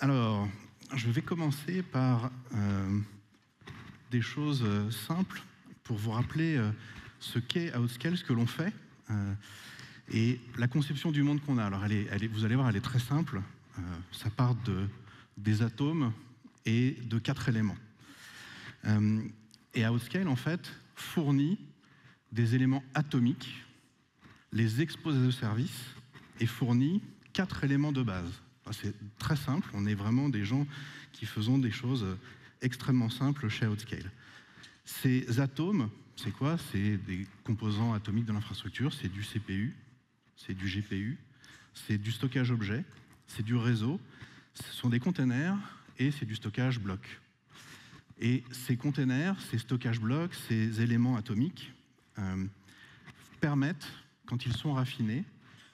Alors, je vais commencer par des choses simples pour vous rappeler ce qu'est Outscale, ce que l'on fait, et la conception du monde qu'on a. Alors, vous allez voir, elle est très simple. Ça part des atomes et de 4 éléments. Et Outscale, en fait, fournit des éléments atomiques, les expose à ce service et fournit 4 éléments de base. C'est très simple, on est vraiment des gens qui faisons des choses extrêmement simples chez Outscale. Ces atomes, c'est quoi? C'est des composants atomiques de l'infrastructure, c'est du CPU, c'est du GPU, c'est du stockage objet, c'est du réseau, ce sont des containers et c'est du stockage bloc. Et ces containers, ces stockages blocs, ces éléments atomiques permettent, quand ils sont raffinés,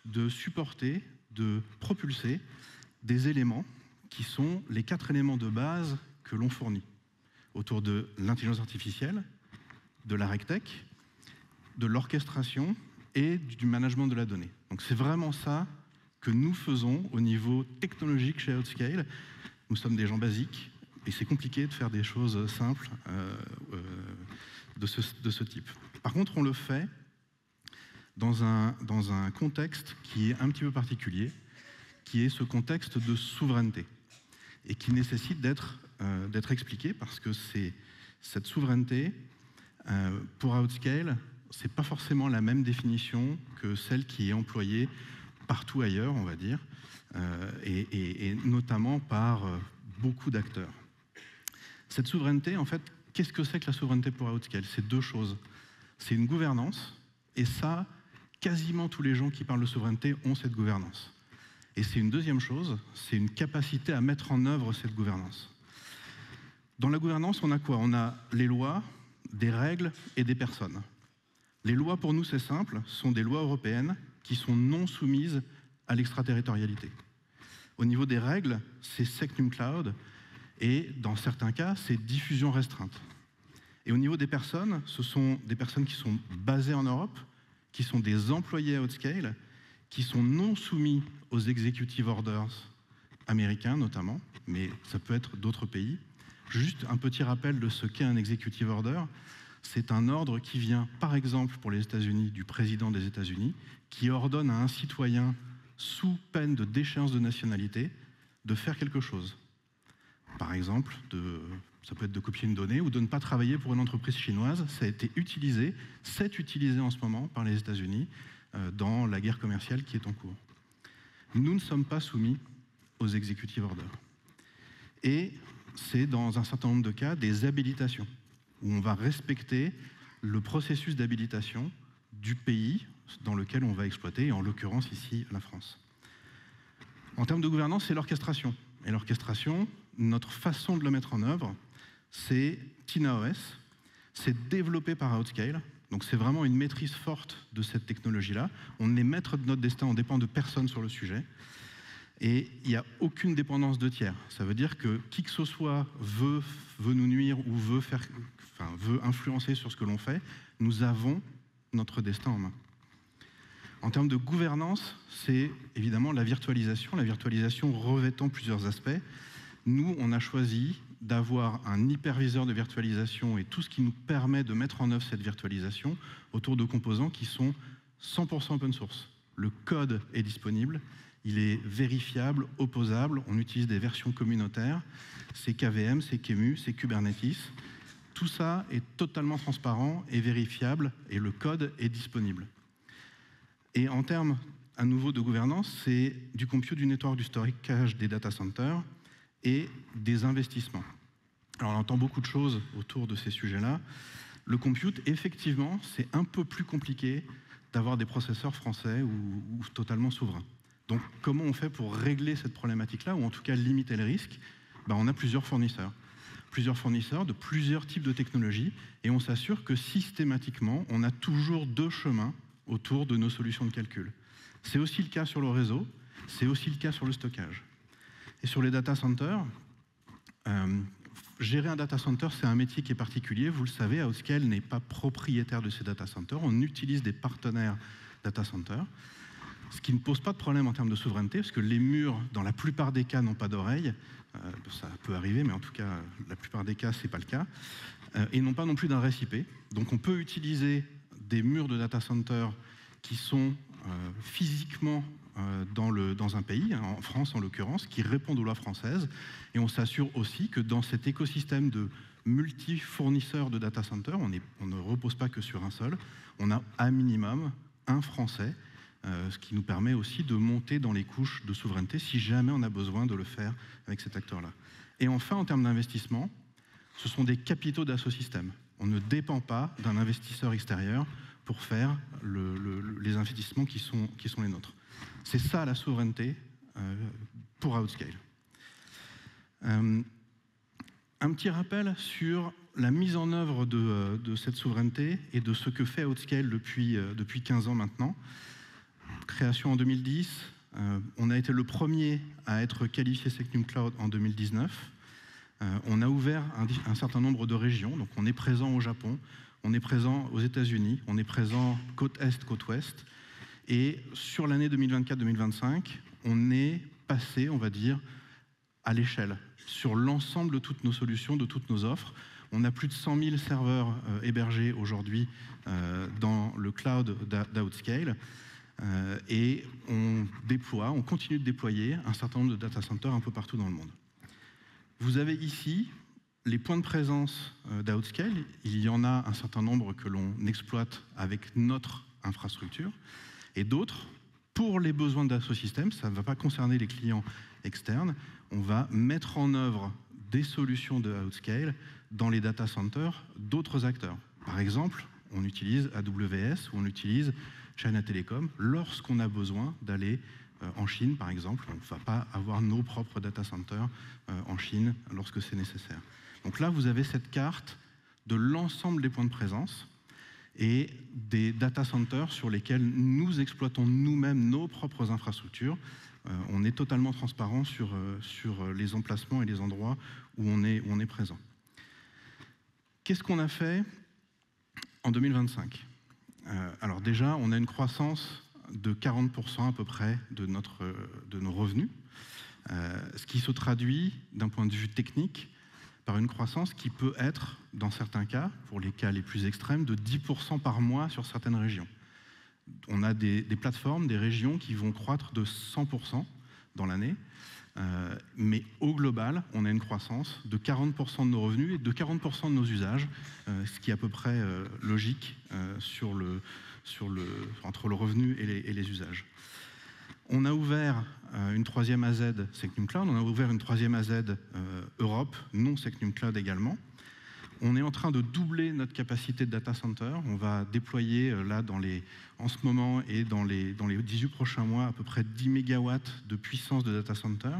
de supporter, de propulser des éléments qui sont les 4 éléments de base que l'on fournit autour de l'intelligence artificielle, de la RegTech, de l'orchestration et du management de la donnée. Donc c'est vraiment ça que nous faisons au niveau technologique chez Outscale. Nous sommes des gens basiques et c'est compliqué de faire des choses simples de ce type. Par contre, on le fait dans un contexte qui est un petit peu particulier, qui est ce contexte de souveraineté, et qui nécessite d'être expliqué, parce que cette souveraineté, pour Outscale, c'est pas forcément la même définition que celle qui est employée partout ailleurs, on va dire, et notamment par beaucoup d'acteurs. Cette souveraineté, en fait, qu'est-ce que c'est que la souveraineté pour Outscale? C'est 2 choses. C'est une gouvernance, et ça, quasiment tous les gens qui parlent de souveraineté ont cette gouvernance. Et c'est une deuxième chose, c'est une capacité à mettre en œuvre cette gouvernance. Dans la gouvernance, on a quoi? On a les lois, des règles et des personnes. Les lois, pour nous, c'est simple, sont des lois européennes qui sont non soumises à l'extraterritorialité. Au niveau des règles, c'est Secnum Cloud, et dans certains cas, c'est diffusion restreinte. Et au niveau des personnes, ce sont des personnes qui sont basées en Europe, qui sont des employés à Outscale, qui sont non soumis aux executive orders américains notamment, mais ça peut être d'autres pays. Juste un petit rappel de ce qu'est un executive order. C'est un ordre qui vient, par exemple pour les États-Unis, du président des États-Unis, qui ordonne à un citoyen, sous peine de déchéance de nationalité, de faire quelque chose. Par exemple, ça peut être de copier une donnée ou de ne pas travailler pour une entreprise chinoise. Ça a été utilisé, c'est utilisé en ce moment par les États-Unis dans la guerre commerciale qui est en cours. Nous ne sommes pas soumis aux executive orders. Et c'est dans un certain nombre de cas des habilitations, où on va respecter le processus d'habilitation du pays dans lequel on va exploiter, et en l'occurrence ici la France. En termes de gouvernance, c'est l'orchestration. Et l'orchestration, notre façon de le mettre en œuvre, c'est TinaOS, c'est développé par Outscale. Donc c'est vraiment une maîtrise forte de cette technologie-là. On est maître de notre destin, on dépend de personne sur le sujet. Et il n'y a aucune dépendance de tiers. Ça veut dire que qui que ce soit veut nous nuire ou veut influencer sur ce que l'on fait, nous avons notre destin en main. En termes de gouvernance, c'est évidemment la virtualisation revêtant plusieurs aspects. Nous, on a choisi d'avoir un hyperviseur de virtualisation et tout ce qui nous permet de mettre en œuvre cette virtualisation autour de composants qui sont 100% open source. Le code est disponible, il est vérifiable, opposable, on utilise des versions communautaires, c'est KVM, c'est QEMU, c'est Kubernetes. Tout ça est totalement transparent et vérifiable et le code est disponible. Et en termes, à nouveau, de gouvernance, c'est du compute, du network, du stockage, des data centers et des investissements. Alors on entend beaucoup de choses autour de ces sujets-là. Le compute, effectivement, c'est un peu plus compliqué d'avoir des processeurs français ou totalement souverains. Donc comment on fait pour régler cette problématique-là, ou en tout cas limiter le risque? On a plusieurs fournisseurs de plusieurs types de technologies, et on s'assure que systématiquement, on a toujours 2 chemins autour de nos solutions de calcul. C'est aussi le cas sur le réseau, c'est aussi le cas sur le stockage. Et sur les data centers, gérer un data center, c'est un métier qui est particulier. Vous le savez, Outscale n'est pas propriétaire de ces data centers. On utilise des partenaires data centers. ce qui ne pose pas de problème en termes de souveraineté, parce que les murs, dans la plupart des cas, n'ont pas d'oreilles. Ça peut arriver, mais en tout cas, la plupart des cas, ce n'est pas le cas. Et n'ont pas non plus d'adresse IP. Donc on peut utiliser des murs de data center qui sont physiquement dans un pays, en France en l'occurrence, qui répondent aux lois françaises. Et on s'assure aussi que dans cet écosystème de multi-fournisseurs de data center, on ne repose pas que sur un seul, on a à minimum un Français, ce qui nous permet aussi de monter dans les couches de souveraineté si jamais on a besoin de le faire avec cet acteur-là. Et enfin, en termes d'investissement, ce sont des capitaux d'Assosystème. On ne dépend pas d'un investisseur extérieur pour faire les investissements qui sont les nôtres. C'est ça la souveraineté pour Outscale. Un petit rappel sur la mise en œuvre de cette souveraineté et de ce que fait Outscale depuis 15 ans maintenant. Création en 2010, on a été le premier à être qualifié SecNumCloud en 2019. On a ouvert un certain nombre de régions, donc on est présent au Japon, on est présent aux États-Unis, on est présent côte Est, côte Ouest, et sur l'année 2024-2025, on est passé, on va dire, à l'échelle, sur l'ensemble de toutes nos solutions, de toutes nos offres. On a plus de 100 000 serveurs hébergés aujourd'hui dans le cloud d'Outscale, et on continue de déployer un certain nombre de data centers un peu partout dans le monde. Vous avez ici les points de présence d'Outscale. Il y en a un certain nombre que l'on exploite avec notre infrastructure, et d'autres, pour les besoins d'Assosystème, ça ne va pas concerner les clients externes, on va mettre en œuvre des solutions de Outscale dans les data centers d'autres acteurs. Par exemple, on utilise AWS ou on utilise China Telecom lorsqu'on a besoin d'aller en Chine, par exemple. On ne va pas avoir nos propres data centers en Chine lorsque c'est nécessaire. Donc là, vous avez cette carte de l'ensemble des points de présence et des data centers sur lesquels nous exploitons nous-mêmes nos propres infrastructures. On est totalement transparent sur les emplacements et les endroits où on est présent. Qu'est-ce qu'on a fait en 2025 ? Alors déjà, on a une croissance de 40% à peu près de nos revenus, ce qui se traduit d'un point de vue technique par une croissance qui peut être, dans certains cas, pour les cas les plus extrêmes, de 10% par mois sur certaines régions. On a des plateformes, des régions qui vont croître de 100% dans l'année, mais au global, on a une croissance de 40% de nos revenus et de 40% de nos usages, ce qui est à peu près logique entre le revenu et les usages. On a ouvert une troisième AZ SecNumCloud, on a ouvert une troisième AZ Europe, non SecNumCloud également. On est en train de doubler notre capacité de data center. On va déployer là en ce moment et dans les 18 prochains mois à peu près 10 MW de puissance de data center.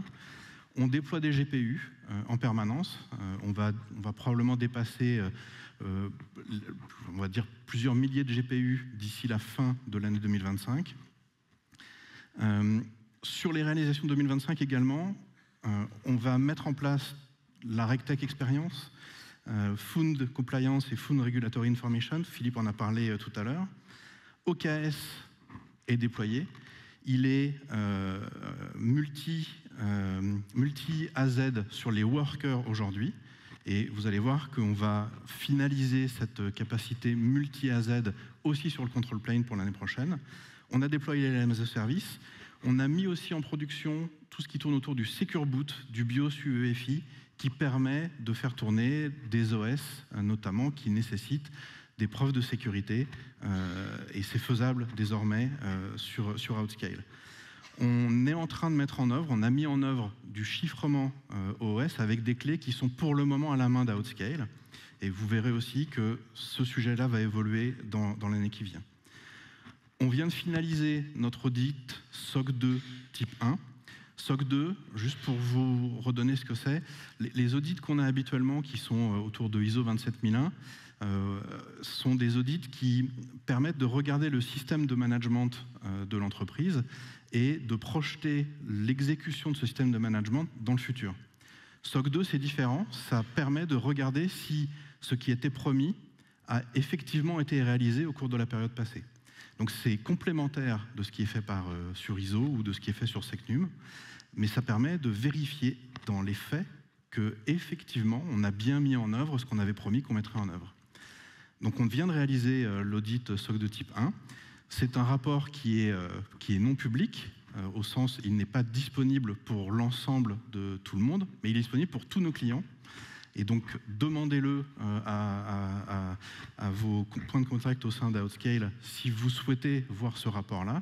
On déploie des GPU en permanence. On va probablement dépasser on va dire plusieurs milliers de GPU d'ici la fin de l'année 2025. Sur les réalisations 2025 également, on va mettre en place la RegTech Experience, Fund Compliance et Fund Regulatory Information. Philippe en a parlé tout à l'heure. OKS est déployé. Il est multi-AZ sur les workers aujourd'hui. Et vous allez voir qu'on va finaliser cette capacité multi-AZ aussi sur le control plane pour l'année prochaine. On a déployé les LLM as a service. On a mis aussi en production tout ce qui tourne autour du Secure Boot, du BIOS UEFI, qui permet de faire tourner des OS, notamment, qui nécessitent des preuves de sécurité, et c'est faisable désormais sur Outscale. On est en train de mettre en œuvre, on a mis en œuvre du chiffrement OS avec des clés qui sont pour le moment à la main d'Outscale, et vous verrez aussi que ce sujet-là va évoluer dans l'année qui vient. On vient de finaliser notre audit SOC 2 type 1. SOC 2, juste pour vous redonner ce que c'est, les audits qu'on a habituellement, qui sont autour de ISO 27001, sont des audits qui permettent de regarder le système de management de l'entreprise et de projeter l'exécution de ce système de management dans le futur. SOC 2, c'est différent, ça permet de regarder si ce qui était promis a effectivement été réalisé au cours de la période passée. Donc c'est complémentaire de ce qui est fait sur ISO ou de ce qui est fait sur Secnum, mais ça permet de vérifier dans les faits qu'effectivement, on a bien mis en œuvre ce qu'on avait promis qu'on mettrait en œuvre. Donc on vient de réaliser l'audit SOC de type 1. C'est un rapport qui est non public, au sens il n'est pas disponible pour l'ensemble de tout le monde, mais il est disponible pour tous nos clients. Et donc, demandez-le à vos points de contact au sein d'Outscale si vous souhaitez voir ce rapport-là.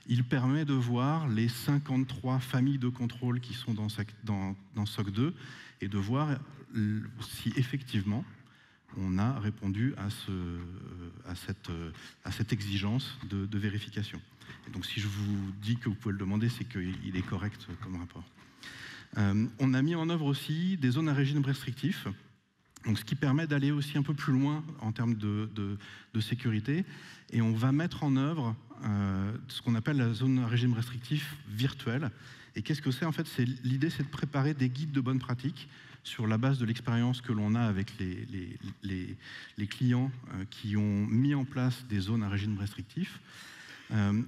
Il permet de voir les 53 familles de contrôle qui sont dans SOC 2 et de voir si effectivement on a répondu à cette exigence de vérification. Et donc, si je vous dis que vous pouvez le demander, c'est qu'il est correct comme rapport. On a mis en œuvre aussi des zones à régime restrictif, donc ce qui permet d'aller aussi un peu plus loin en termes de sécurité. Et on va mettre en œuvre ce qu'on appelle la zone à régime restrictif virtuelle. Et qu'est-ce que c'est? En fait, l'idée, c'est de préparer des guides de bonne pratique sur la base de l'expérience que l'on a avec les clients qui ont mis en place des zones à régime restrictif.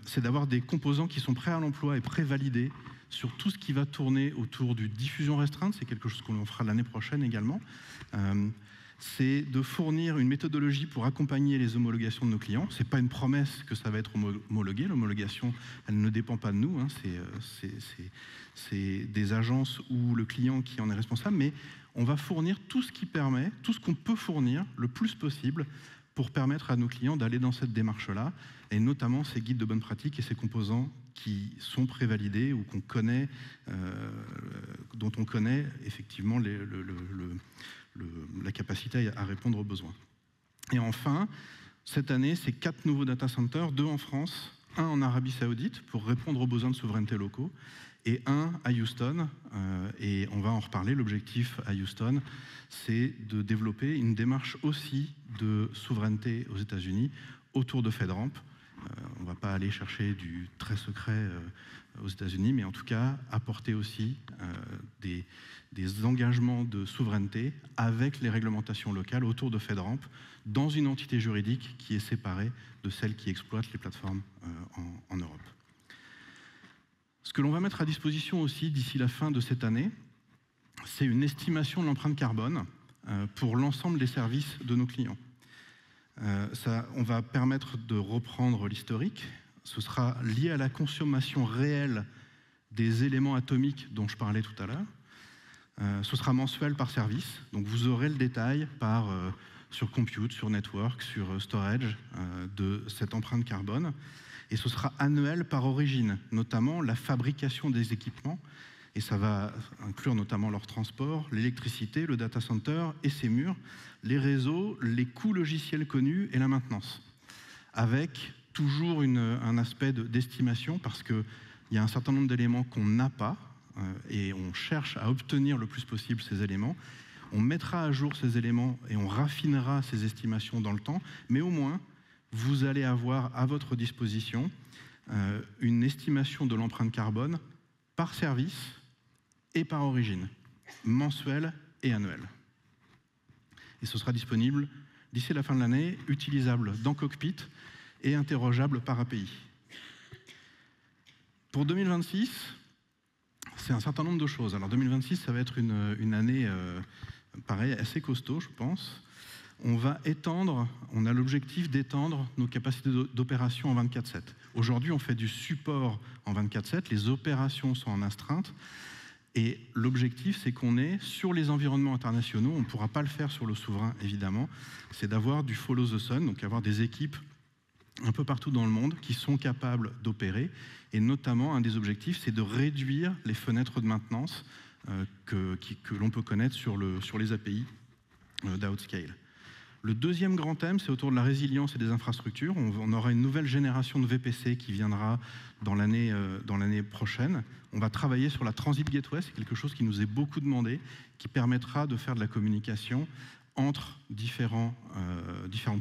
C'est d'avoir des composants qui sont prêts à l'emploi et pré-validés sur tout ce qui va tourner autour du diffusion restreinte. C'est quelque chose qu'on fera l'année prochaine également. C'est de fournir une méthodologie pour accompagner les homologations de nos clients. Ce n'est pas une promesse que ça va être homologué. L'homologation, elle ne dépend pas de nous. Hein. C'est des agences ou le client qui en est responsable. Mais on va fournir tout ce qui permet, tout ce qu'on peut fournir le plus possible pour permettre à nos clients d'aller dans cette démarche-là, et notamment ces guides de bonne pratique et ces composants qui sont prévalidés ou qu'on connaît, dont on connaît effectivement la capacité à répondre aux besoins. Et enfin, cette année, c'est 4 nouveaux data centers, 2 en France, 1 en Arabie Saoudite pour répondre aux besoins de souveraineté locaux, et 1 à Houston, et on va en reparler. L'objectif à Houston, c'est de développer une démarche aussi de souveraineté aux États-Unis autour de FedRAMP. On ne va pas aller chercher du très secret aux États-Unis, mais en tout cas apporter aussi des engagements de souveraineté avec les réglementations locales autour de FedRAMP dans une entité juridique qui est séparée de celle qui exploite les plateformes en Europe. Ce que l'on va mettre à disposition aussi d'ici la fin de cette année, c'est une estimation de l'empreinte carbone pour l'ensemble des services de nos clients. On va permettre de reprendre l'historique. Ce sera lié à la consommation réelle des éléments atomiques dont je parlais tout à l'heure. Ce sera mensuel par service. Donc vous aurez le détail sur compute, sur network, sur storage de cette empreinte carbone. Et ce sera annuel par origine, notamment la fabrication des équipements. Et ça va inclure notamment leur transport, l'électricité, le data center et ses murs, les réseaux, les coûts logiciels connus et la maintenance. Avec toujours un aspect d'estimation, parce qu'il y a un certain nombre d'éléments qu'on n'a pas, et on cherche à obtenir le plus possible ces éléments. On mettra à jour ces éléments et on raffinera ces estimations dans le temps, mais au moins, vous allez avoir à votre disposition une estimation de l'empreinte carbone par service et par origine, mensuelle et annuelle. Et ce sera disponible d'ici la fin de l'année, utilisable dans Cockpit et interrogeable par API. Pour 2026, c'est un certain nombre de choses. Alors 2026, ça va être une année, pareil, assez costaud, je pense. On a l'objectif d'étendre nos capacités d'opération en 24/7. Aujourd'hui, on fait du support en 24/7, les opérations sont en astreinte, et l'objectif, c'est qu'on est sur les environnements internationaux, on ne pourra pas le faire sur le souverain, évidemment, c'est d'avoir du follow the sun, donc avoir des équipes un peu partout dans le monde qui sont capables d'opérer, et notamment, un des objectifs, c'est de réduire les fenêtres de maintenance que l'on peut connaître sur les API d'Outscale. Le deuxième grand thème, c'est autour de la résilience et des infrastructures. On aura une nouvelle génération de VPC qui viendra dans l'année prochaine. On va travailler sur la Transit Gateway, c'est quelque chose qui nous est beaucoup demandé, qui permettra de faire de la communication entre différentes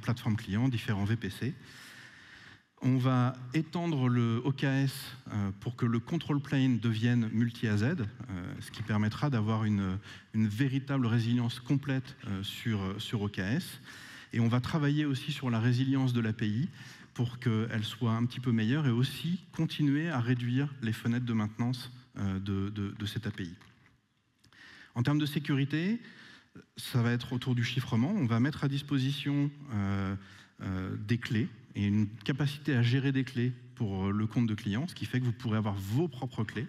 plateformes clients, différents VPC. On va étendre le OKS pour que le control plane devienne multi-AZ, ce qui permettra d'avoir une véritable résilience complète sur OKS. Et on va travailler aussi sur la résilience de l'API pour qu'elle soit un petit peu meilleure et aussi continuer à réduire les fenêtres de maintenance de cette API. En termes de sécurité, ça va être autour du chiffrement. On va mettre à disposition des clés et une capacité à gérer des clés pour le compte de client, ce qui fait que vous pourrez avoir vos propres clés.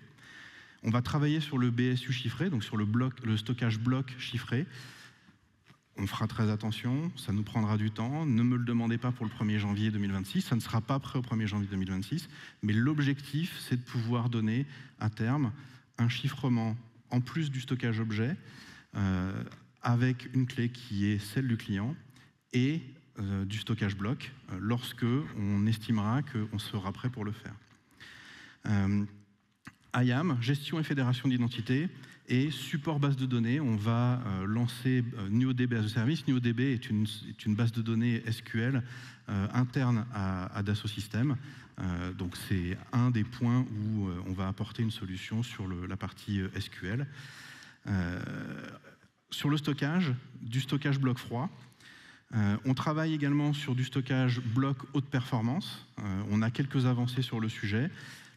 On va travailler sur le BSU chiffré, donc sur le stockage bloc chiffré. On fera très attention, ça nous prendra du temps. Ne me le demandez pas pour le 1er janvier 2026, ça ne sera pas prêt au 1er janvier 2026, mais l'objectif, c'est de pouvoir donner à terme un chiffrement en plus du stockage objet, avec une clé qui est celle du client et du stockage bloc, lorsque on estimera qu'on sera prêt pour le faire. IAM, gestion et fédération d'identité, et support base de données. On va lancer NuoDB as a service. NuoDB est une base de données SQL interne à Dassault Systèmes. Donc c'est un des points où on va apporter une solution sur la partie SQL. Sur le stockage, du stockage bloc froid. On travaille également sur du stockage bloc haute performance. On a quelques avancées sur le sujet.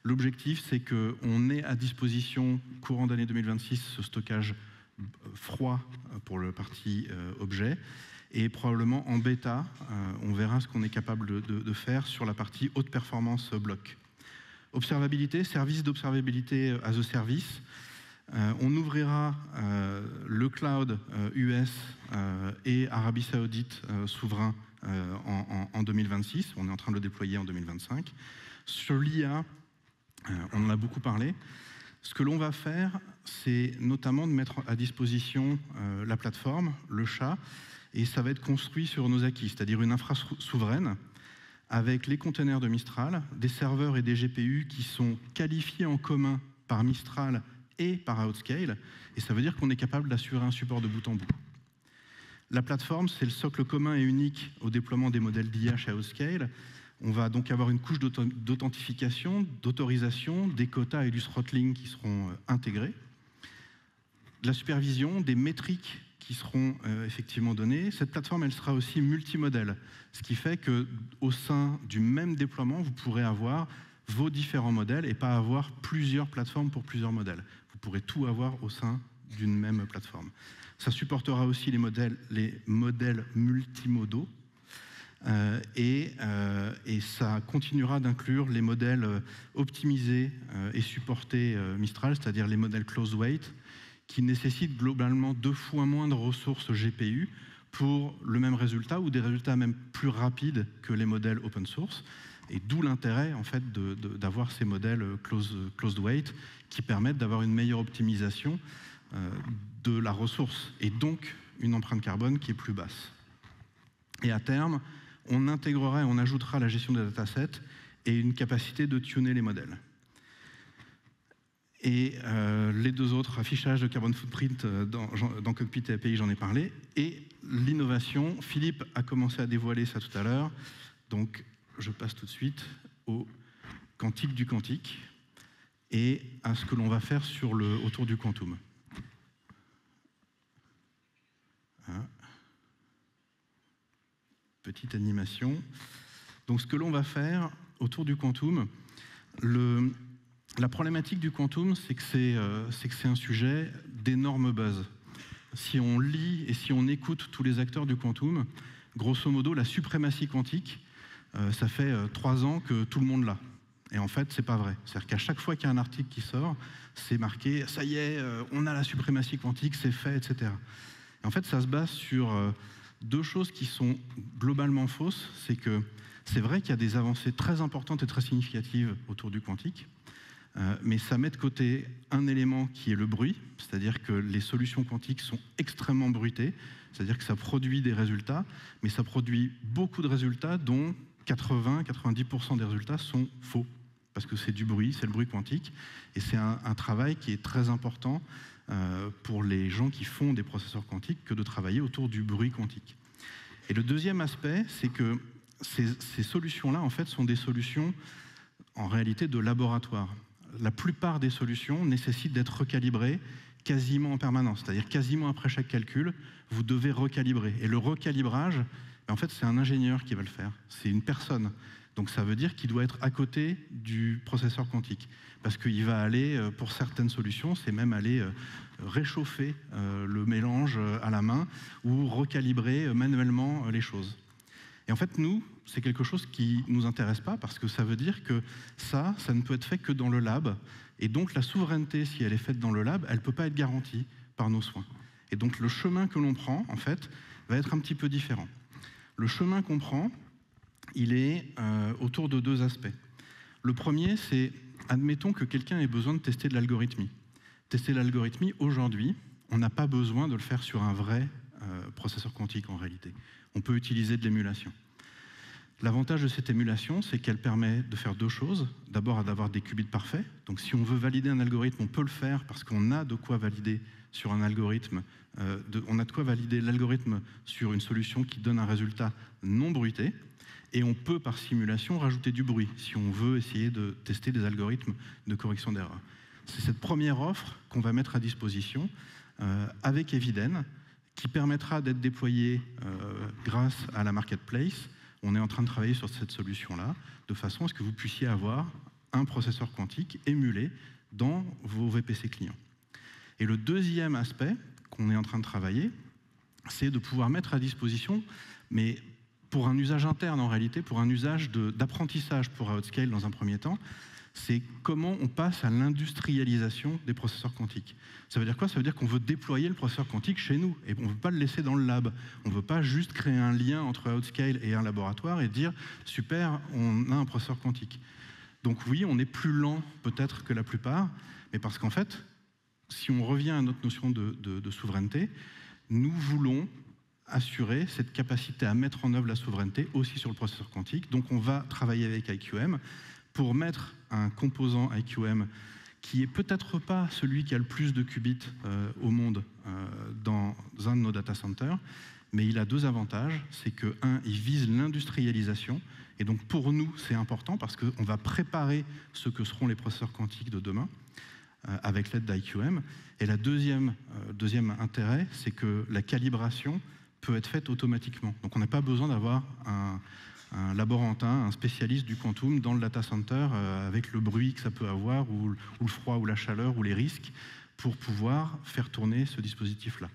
L'objectif, c'est qu'on ait à disposition, courant d'année 2026, ce stockage froid pour le parti objet. Et probablement en bêta, on verra ce qu'on est capable de faire sur la partie haute performance bloc. Observabilité, service d'observabilité as a service. On ouvrira le cloud US et Arabie Saoudite souverain en 2026. On est en train de le déployer en 2025. Sur l'IA, on en a beaucoup parlé. Ce que l'on va faire, c'est notamment de mettre à disposition la plateforme, le chat, et ça va être construit sur nos acquis, c'est-à-dire une infrastructure souveraine avec les containers de Mistral, des serveurs et des GPU qui sont qualifiés en commun par Mistral et par Outscale, et ça veut dire qu'on est capable d'assurer un support de bout en bout. La plateforme, c'est le socle commun et unique au déploiement des modèles d'IA chez Outscale. On va donc avoir une couche d'authentification, d'autorisation, des quotas et du throttling qui seront intégrés, de la supervision, des métriques qui seront effectivement données. Cette plateforme, elle sera aussi multimodèle, ce qui fait qu'au sein du même déploiement, vous pourrez avoir vos différents modèles et pas avoir plusieurs plateformes pour plusieurs modèles. Vous pourrez tout avoir au sein d'une même plateforme. Ça supportera aussi les modèles multimodaux et ça continuera d'inclure les modèles optimisés et supportés Mistral, c'est-à-dire les modèles close weight, qui nécessitent globalement 2 fois moins de ressources GPU pour le même résultat ou des résultats même plus rapides que les modèles open source. Et d'où l'intérêt en fait d'avoir ces modèles closed weight qui permettent d'avoir une meilleure optimisation de la ressource et donc une empreinte carbone qui est plus basse. Et à terme, on intégrera et on ajoutera la gestion des datasets et une capacité de tuner les modèles. Et les 2 autres, affichage de carbone footprint dans Cockpit et API, j'en ai parlé. Et l'innovation, Philippe a commencé à dévoiler ça tout à l'heure. Donc, je passe tout de suite au quantique du quantique et à ce que l'on va faire autour du quantum. Voilà. Petite animation. Donc, ce que l'on va faire autour du quantum, la problématique du quantum, c'est que c'est un sujet d'énorme buzz. Si on lit et si on écoute tous les acteurs du quantum, grosso modo, la suprématie quantique, ça fait 3 ans que tout le monde l'a. Et en fait, c'est pas vrai. C'est-à-dire qu'à chaque fois qu'il y a un article qui sort, c'est marqué « ça y est, on a la suprématie quantique, c'est fait, etc. » Et en fait, ça se base sur 2 choses qui sont globalement fausses. C'est que c'est vrai qu'il y a des avancées très importantes et très significatives autour du quantique, mais ça met de côté un élément qui est le bruit, c'est-à-dire que les solutions quantiques sont extrêmement bruitées, c'est-à-dire que ça produit des résultats, mais ça produit beaucoup de résultats dont 80-90% des résultats sont faux, parce que c'est du bruit, c'est le bruit quantique, et c'est un travail qui est très important pour les gens qui font des processeurs quantiques que de travailler autour du bruit quantique. Et le deuxième aspect, c'est que ces solutions-là, en fait, sont des solutions en réalité de laboratoire. La plupart des solutions nécessitent d'être recalibrées quasiment en permanence, c'est-à-dire quasiment après chaque calcul, vous devez recalibrer. Et le recalibrage En fait, c'est un ingénieur qui va le faire, c'est une personne. Donc ça veut dire qu'il doit être à côté du processeur quantique. Parce qu'il va aller, pour certaines solutions, c'est même aller réchauffer le mélange à la main ou recalibrer manuellement les choses. Et en fait, nous, c'est quelque chose qui ne nous intéresse pas parce que ça veut dire que ça ne peut être fait que dans le lab. Et donc la souveraineté, si elle est faite dans le lab, elle ne peut pas être garantie par nos soins. Et donc le chemin que l'on prend, en fait, va être un petit peu différent. Le chemin qu'on prend, il est autour de 2 aspects. Le premier, c'est, admettons que quelqu'un ait besoin de tester de l'algorithmie. Tester l'algorithmie, aujourd'hui, on n'a pas besoin de le faire sur un vrai processeur quantique en réalité. On peut utiliser de l'émulation. L'avantage de cette émulation, c'est qu'elle permet de faire 2 choses. D'abord, d'avoir des qubits parfaits. Donc si on veut valider un algorithme, on peut le faire parce qu'on a de quoi valider sur un algorithme, on a de quoi valider l'algorithme sur une solution qui donne un résultat non bruité. Et on peut, par simulation, rajouter du bruit si on veut essayer de tester des algorithmes de correction d'erreur. C'est cette première offre qu'on va mettre à disposition avec Eviden, qui permettra d'être déployée grâce à la marketplace. On est en train de travailler sur cette solution-là, de façon à ce que vous puissiez avoir un processeur quantique émulé dans vos VPC clients. Et le deuxième aspect qu'on est en train de travailler, c'est de pouvoir mettre à disposition, mais pour un usage interne en réalité, pour un usage d'apprentissage pour Outscale dans un premier temps, c'est comment on passe à l'industrialisation des processeurs quantiques. Ça veut dire quoi? Ça veut dire qu'on veut déployer le processeur quantique chez nous, et on ne veut pas le laisser dans le lab. On ne veut pas juste créer un lien entre Outscale et un laboratoire et dire « super, on a un processeur quantique ». Donc oui, on est plus lent peut-être que la plupart, mais parce qu'en fait, si on revient à notre notion de souveraineté, nous voulons assurer cette capacité à mettre en œuvre la souveraineté aussi sur le processeur quantique. Donc on va travailler avec IQM pour mettre un composant IQM qui est peut-être pas celui qui a le plus de qubits au monde dans un de nos data centers, mais il a 2 avantages. C'est que, un, il vise l'industrialisation, et donc pour nous, c'est important parce qu'on va préparer ce que seront les processeurs quantiques de demain avec l'aide d'IQM. Et la deuxième intérêt, c'est que la calibration peut être faite automatiquement. Donc on n'a pas besoin d'avoir un laborantin, un spécialiste du quantum dans le data center avec le bruit que ça peut avoir, ou le froid, ou la chaleur, ou les risques, pour pouvoir faire tourner ce dispositif-là.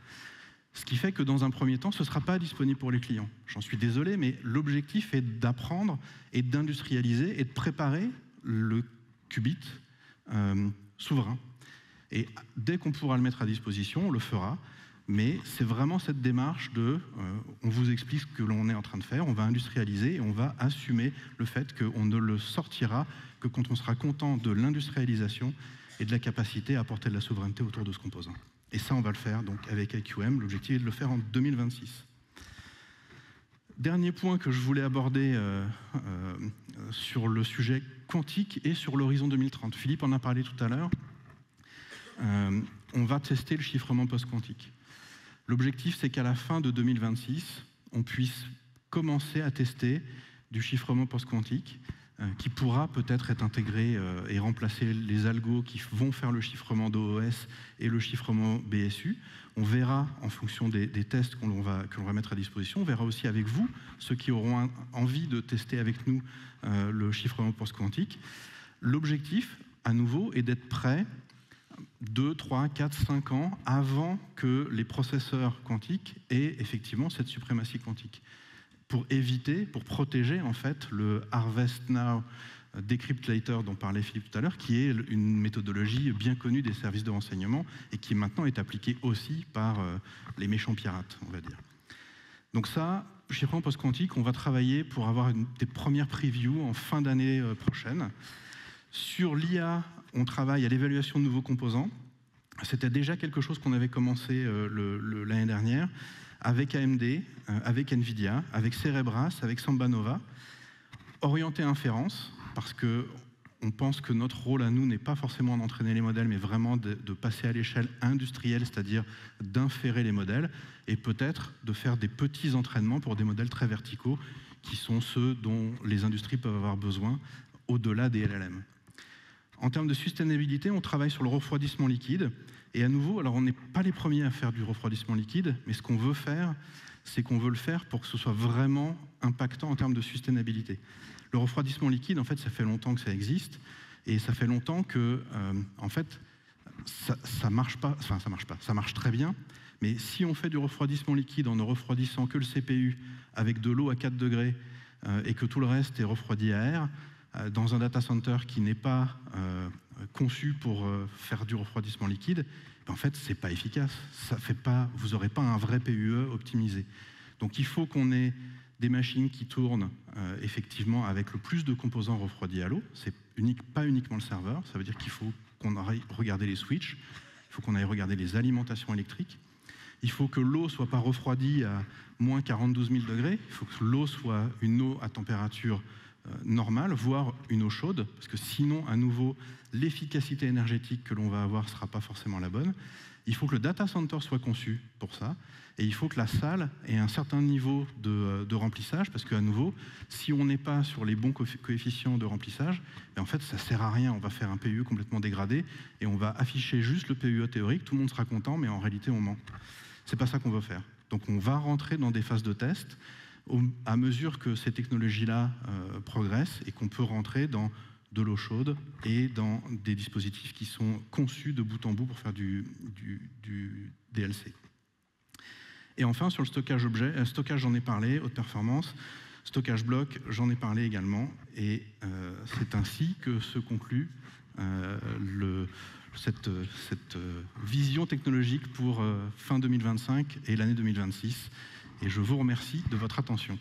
Ce qui fait que dans un premier temps, ce ne sera pas disponible pour les clients. J'en suis désolé, mais l'objectif est d'apprendre et d'industrialiser et de préparer le qubit souverain. Et dès qu'on pourra le mettre à disposition, on le fera. Mais c'est vraiment cette démarche on vous explique ce que l'on est en train de faire, on va industrialiser et on va assumer le fait qu'on ne le sortira que quand on sera content de l'industrialisation et de la capacité à apporter de la souveraineté autour de ce composant. Et ça, on va le faire donc avec IQM. L'objectif est de le faire en 2026. Dernier point que je voulais aborder sur le sujet quantique et sur l'horizon 2030. Philippe en a parlé tout à l'heure. On va tester le chiffrement post-quantique. L'objectif, c'est qu'à la fin de 2026, on puisse commencer à tester du chiffrement post-quantique qui pourra peut-être être intégré et remplacer les algos qui vont faire le chiffrement d'OOS et le chiffrement BSU. On verra en fonction des tests que l'on va mettre à disposition. On verra aussi avec vous, ceux qui auront envie de tester avec nous le chiffrement post-quantique. L'objectif, à nouveau, est d'être prêt 2, 3, 4, 5 ans avant que les processeurs quantiques aient effectivement cette suprématie quantique. Pour éviter, pour protéger en fait le Harvest Now, Decrypt Later dont parlait Philippe tout à l'heure, qui est une méthodologie bien connue des services de renseignement et qui maintenant est appliquée aussi par les méchants pirates, on va dire. Donc ça, chiffrement post-quantique, on va travailler pour avoir des premières previews en fin d'année prochaine. Sur l'IA, on travaille à l'évaluation de nouveaux composants. C'était déjà quelque chose qu'on avait commencé l'année dernière avec AMD, avec NVIDIA, avec Cerebras, avec Sambanova. Orienté inférence, parce qu'on pense que notre rôle à nous n'est pas forcément d'entraîner les modèles, mais vraiment de passer à l'échelle industrielle, c'est-à-dire d'inférer les modèles, et peut-être de faire des petits entraînements pour des modèles très verticaux, qui sont ceux dont les industries peuvent avoir besoin au-delà des LLM. En termes de sustainabilité, on travaille sur le refroidissement liquide. Et à nouveau, alors on n'est pas les premiers à faire du refroidissement liquide, mais ce qu'on veut faire, c'est qu'on veut le faire pour que ce soit vraiment impactant en termes de sustainabilité. Le refroidissement liquide, en fait, ça fait longtemps que ça existe, et ça fait longtemps que, en fait, ça marche pas, enfin ça marche pas, ça marche très bien, mais si on fait du refroidissement liquide en ne refroidissant que le CPU avec de l'eau à 4 degrés et que tout le reste est refroidi à air, dans un data center qui n'est pas conçu pour faire du refroidissement liquide, en fait, c'est pas efficace. Ça fait pas, vous n'aurez pas un vrai PUE optimisé. Donc il faut qu'on ait des machines qui tournent effectivement avec le plus de composants refroidis à l'eau. C'est pas uniquement le serveur, ça veut dire qu'il faut qu'on aille regarder les switches, il faut qu'on aille regarder les alimentations électriques, il faut que l'eau ne soit pas refroidie à moins 42 000 degrés, il faut que l'eau soit une eau à température normale, voire une eau chaude, parce que sinon, à nouveau, l'efficacité énergétique que l'on va avoir ne sera pas forcément la bonne. Il faut que le data center soit conçu pour ça, et il faut que la salle ait un certain niveau de remplissage, parce qu'à nouveau, si on n'est pas sur les bons coefficients de remplissage, en fait, ça ne sert à rien. On va faire un PUE complètement dégradé, et on va afficher juste le PUE théorique, tout le monde sera content, mais en réalité, on ment. C'est pas ça qu'on veut faire. Donc on va rentrer dans des phases de test à mesure que ces technologies-là progressent et qu'on peut rentrer dans de l'eau chaude et dans des dispositifs qui sont conçus de bout en bout pour faire du DLC. Et enfin, sur le stockage objet, stockage j'en ai parlé, haute performance, stockage bloc, j'en ai parlé également, et c'est ainsi que se conclut cette vision technologique pour fin 2025 et l'année 2026. Et je vous remercie de votre attention.